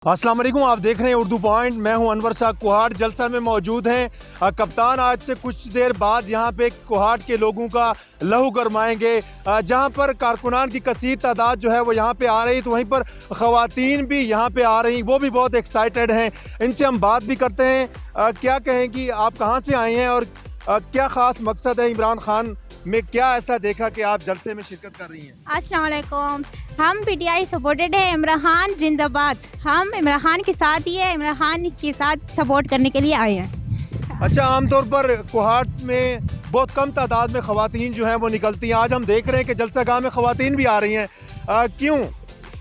अस्सलाम वालेकुम, आप देख रहे हैं उर्दू पॉइंट। मैं हूं अनवर शाह। कोहाट जलसा में मौजूद हैं। कप्तान आज से कुछ देर बाद यहां पे कोहाट के लोगों का लहू गरमाएंगे, जहां पर कारकुनान की कसीर तादाद जो है वो यहां पे आ रही, तो वहीं पर ख़वातीन भी यहां पे आ रही, वो भी बहुत एक्साइटेड हैं। इनसे हम बात भी करते हैं। क्या कहें कि आप कहां से आए हैं और क्या ख़ास मकसद है इमरान खान में, क्या ऐसा देखा कि आप जलसे में शिरकत कर रही हैं? अस्सलाम वालेकुम, हम पीटीआई सपोर्टेड है। इमरान खान जिंदाबाद। हम इमरान खान के साथ ही है, इमरान खान के साथ सपोर्ट करने के लिए आए हैं। अच्छा, आमतौर पर कोहाट में बहुत कम तादाद में ख़वातीन जो हैं वो निकलती हैं। आज हम देख रहे हैं कि जलसा गाह में ख़वातीन भी आ रही हैं, क्यों?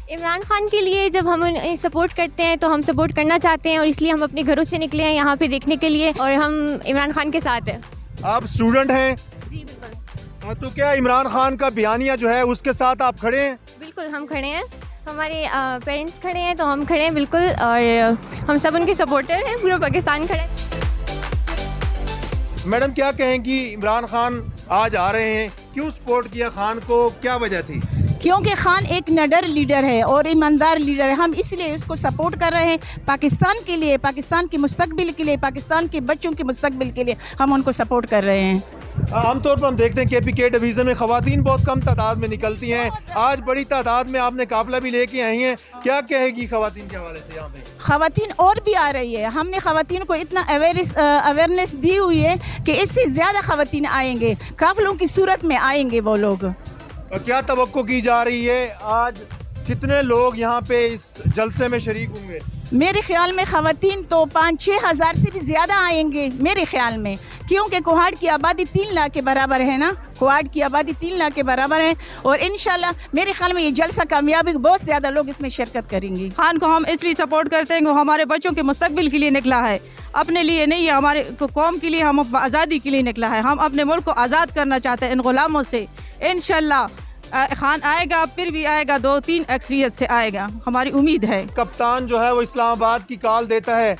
इमरान खान के लिए जब हम उन्हें सपोर्ट करते हैं तो हम सपोर्ट करना चाहते हैं, और इसलिए हम अपने घरों से निकले हैं यहाँ पे देखने के लिए, और हम इमरान खान के साथ हैं। आप स्टूडेंट हैं? जी बिल्कुल। तो क्या इमरान खान का बयानिया जो है उसके साथ आप खड़े हैं? बिल्कुल हम खड़े हैं, हमारे पेरेंट्स खड़े हैं, तो हम खड़े हैं बिल्कुल, और हम सब उनके सपोर्टर हैं, पूरा पाकिस्तान खड़ा है। मैडम, क्या कहें कि इमरान खान आज आ रहे हैं, क्यों सपोर्ट किया खान को, क्या वजह थी? क्योंकि खान एक निडर लीडर है और ईमानदार लीडर है। हम इसलिए इसको सपोर्ट कर रहे हैं, पाकिस्तान के लिए, पाकिस्तान के मुस्तकबिल के लिए, पाकिस्तान के बच्चों के मुस्तकबिल के लिए हम उनको सपोर्ट कर रहे हैं। आमतौर पर हम देखते हैं KPK डिवीज़न में ख़वातीन बहुत कम तादाद में निकलती हैं। आज बड़ी तादाद में आपने काफिला भी लेके आई हैं, क्या कहेगी ख़वातीन के हवाले से? यहाँ पे ख़वातीन और भी आ रही है। हमने ख़वातीन को इतना अवेयरनेस दी हुई है कि इससे ज़्यादा ख़वातीन आएंगे, काफिलों की सूरत में आएंगे वो लोग। और क्या तवक्को की जा रही है, आज कितने लोग यहाँ पे इस जलसे में शरीक होंगे? मेरे ख्याल में ख़वातीन तो 5-6 हज़ार से भी ज़्यादा आएंगे मेरे ख्याल में, क्योंकि कोहाट की आबादी 3 लाख के बराबर है ना। कोहाट की आबादी 3 लाख के बराबर है, और इंशाल्लाह मेरे ख्याल में ये जलसा कामयाबी, बहुत ज़्यादा लोग इसमें शिरकत करेंगे। खान को हम इसलिए सपोर्ट करते हैं कि वो हमारे बच्चों के मुस्तकबिल के लिए निकला है, अपने लिए नहीं है, हमारे कौम के लिए, हम आज़ादी के लिए निकला है। हम अपने मुल्क को आज़ाद करना चाहते हैं इन गुलामों से। इंशाल्लाह खान आएगा, फिर भी आएगा, 2-3 अक्सरियत से आएगा, हमारी उम्मीद है। कप्तान जो है वो इस्लामाबाद की कॉल देता है,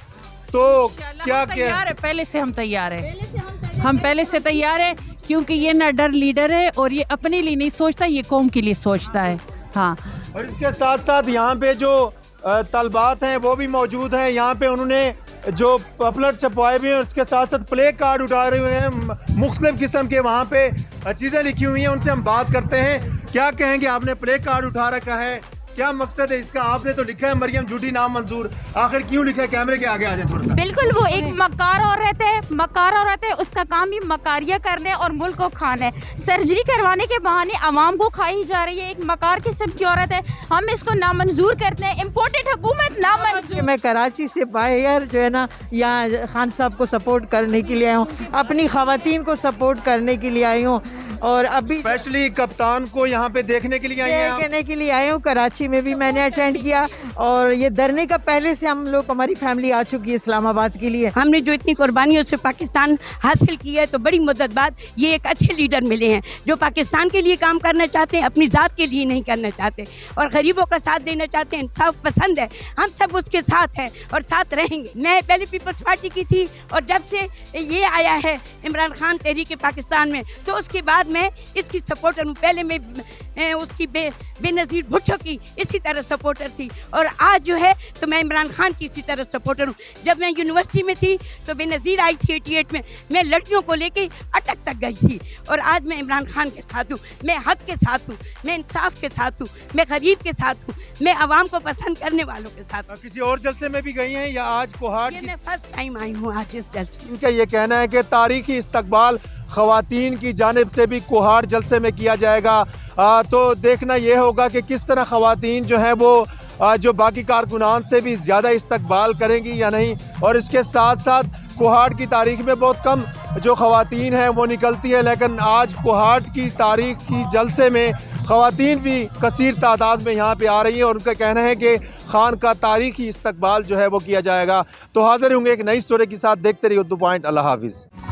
तो क्या तैयार है? पहले से हम तैयार हैं, हम पहले से तैयार हैं, क्योंकि ये निडर लीडर है और ये अपने लिए नहीं सोचता, ये कौम के लिए सोचता है। हाँ, और इसके साथ साथ यहाँ पे जो तलबात हैं वो भी मौजूद हैं। यहाँ पे उन्होंने जो पॉपुलर छपवाए भी हैं, उसके साथ साथ प्ले कार्ड उठा रहे हुए हैं, मुख्तलिफ किस्म के वहाँ पे चीज़ें लिखी हुई हैं। उनसे हम बात करते हैं। क्या कहेंगे, आपने प्ले कार्ड उठा रखा है, क्या मकसद है इसका? आपने तो लिखा है मरियम झूठी नाम मंजूर, आखिर क्यों लिखा है? कैमरे के आगे आ जाए थोड़ा सा। बिल्कुल, वो एक मक्कार औरत है, मक्कार औरत है, उसका काम भी मकारिया करने और मुल्क को खाना है। सर्जरी करवाने के बहाने आवाम को खाई जा रही है, एक मकार किस्म की औरत है। हम इसको नामंजूर करते हैं, इम्पोर्टेड हुकूमत नामंजूर। मैं कराची से बाहर जो है ना, यहाँ खान साहब को सपोर्ट करने के लिए आई हूँ, अपनी ख़वातीन को सपोर्ट करने के लिए आई हूँ, और अभी स्पेशली कप्तान को यहाँ पे देखने के लिए आई हैं? देखने के लिए आए हूँ। कराची में भी मैंने अटेंड किया, और ये धरने का पहले से हम लोग, हमारी फैमिली आ चुकी है इस्लामाबाद के लिए। हमने जो इतनी कुर्बानियों से पाकिस्तान हासिल किया है, तो बड़ी मुद्दत बाद ये एक अच्छे लीडर मिले हैं जो पाकिस्तान के लिए काम करना चाहते हैं, अपनी ज़ात के लिए नहीं करना चाहते, और गरीबों का साथ देना चाहते हैं। इंसाफ पसंद है, हम सब उसके साथ हैं और साथ रहेंगे। मैं पहले पीपल्स पार्टी की थी, और जब से ये आया है इमरान खान तहरीक पाकिस्तान में, तो उसके बाद मैं इसकी सपोर्टर हूँ। पहले मैं उसकी बेनज़ीर भुट्टो की इसी तरह सपोर्टर थी, और आज जो है तो मैं इमरान खान की इसी तरह सपोर्टर हूँ। जब मैं यूनिवर्सिटी में थी तो बेनज़ीर आई थी 88 में, मैं लड़कियों को लेके अटक तक गई थी, और आज मैं इमरान खान के साथ हूँ। मैं हक के साथ हूँ, मैं इंसाफ के साथ हूँ, मैं गरीब के साथ हूँ, मैं आवाम को पसंद करने वालों के साथ हूँ। किसी और जलसे में भी गई हैं या आज कोहाट की? मैं फर्स्ट टाइम आई हूँ आज इस जलसे। इनका ये कहना है कि तारीखी इस्तकबाल ख़वातीन की जानिब से भी कोहाट जलसे में किया जाएगा। तो देखना ये होगा कि किस तरह ख़वातीन जो है वो जो बाकी कारकुनान से भी ज़्यादा इस्तकबाल करेंगी या नहीं। और इसके साथ साथ कोहाट की तारीख में बहुत कम जो ख़वातीन हैं वो निकलती है, लेकिन आज कोहाट की तारीख की जलसे में ख़वातीन भी कसीर तादाद में यहाँ पे आ रही हैं, और उनका कहना है कि खान का तारीखी इस्तकबाल जो है वो किया जाएगा। तो हाज़िर होंगे एक नई स्टोरी के साथ। देखते रहिए उर्दू पॉइंट। अल्लाह हाफिज़।